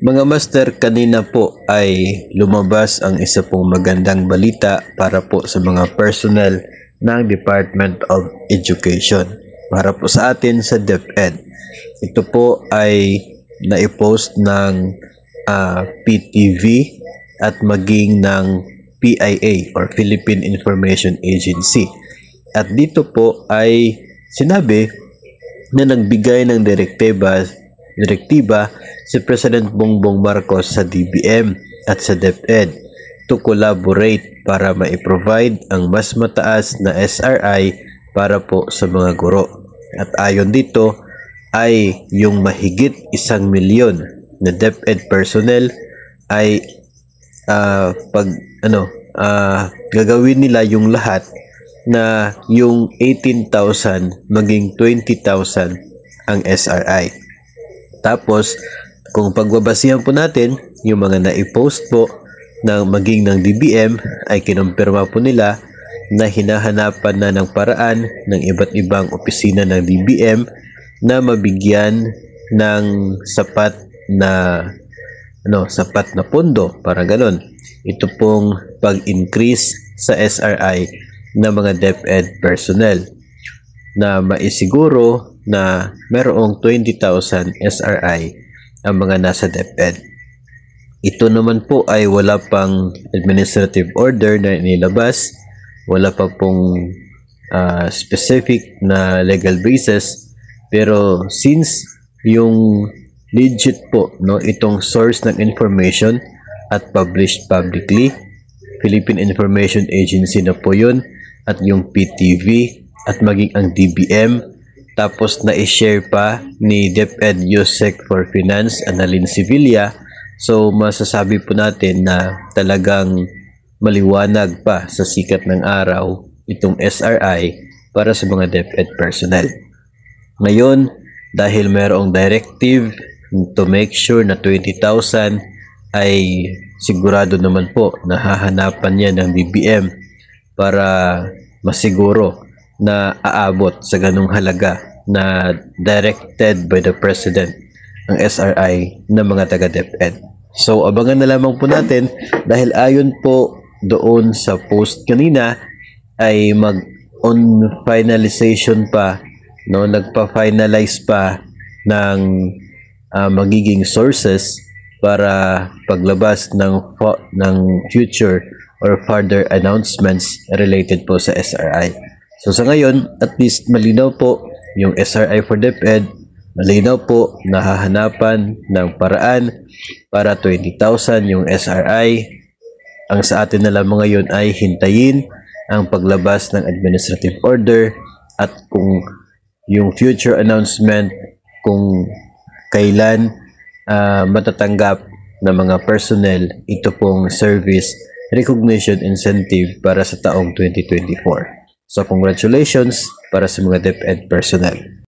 Mga master, kanina po ay lumabas ang isa pong magandang balita para po sa mga personnel ng Department of Education. Para po sa atin sa DepEd. Ito po ay naipost ng PTV at maging ng PIA or Philippine Information Agency. At dito po ay sinabi na nagbigay ng direktiba si President Bongbong Marcos sa DBM at sa DepEd to collaborate para ma-provide ang mas mataas na SRI para po sa mga guro. At ayon dito ay yung mahigit 1 milyon na DepEd personnel ay gagawin nila yung lahat na yung 18,000 maging 20,000 ang SRI. Tapos, kung pagbabasihan po natin, yung mga na-post po na maging ng DBM ay kinumpirma po nila na hinahanapan na ng paraan ng iba't ibang opisina ng DBM na mabigyan ng sapat na pondo para ganon. Ito pong pag-increase sa SRI ng mga DepEd personnel na maisiguro na merong 20,000 SRI ang mga nasa DepEd. Ito naman po ay wala pang administrative order na inilabas, wala pa pong specific na legal basis, pero since yung legit po itong source ng information at published publicly, Philippine Information Agency na po yun, at yung PTV at maging ang DBM, tapos na-share pa ni DepEd Yusek for Finance, Annalyn Sevilla. So masasabi po natin na talagang maliwanag pa sa sikat ng araw itong SRI para sa mga DepEd personnel. Ngayon, dahil mayroong directive to make sure na 20,000 ay sigurado naman po na hahanapan niya ng DBM para masiguro na aabot sa ganung halaga na directed by the President ang SRI ng mga taga-DepEd. So abangan na lamang po natin dahil ayon po doon sa post kanina ay mag-on finalization pa, nagpa-finalize pa ng magiging sources para paglabas ng future or further announcements related po sa SRI. So sa ngayon, at least malinaw po yung SRI for DepEd, malinaw po nahahanapan ng paraan para 20,000 yung SRI. Ang sa atin na lamang ngayon ay hintayin ang paglabas ng administrative order at kung yung future announcement kung kailan matatanggap ng mga personnel ito pong service recognition incentive para sa taong 2024. So congratulations para sa mga DepEd personnel.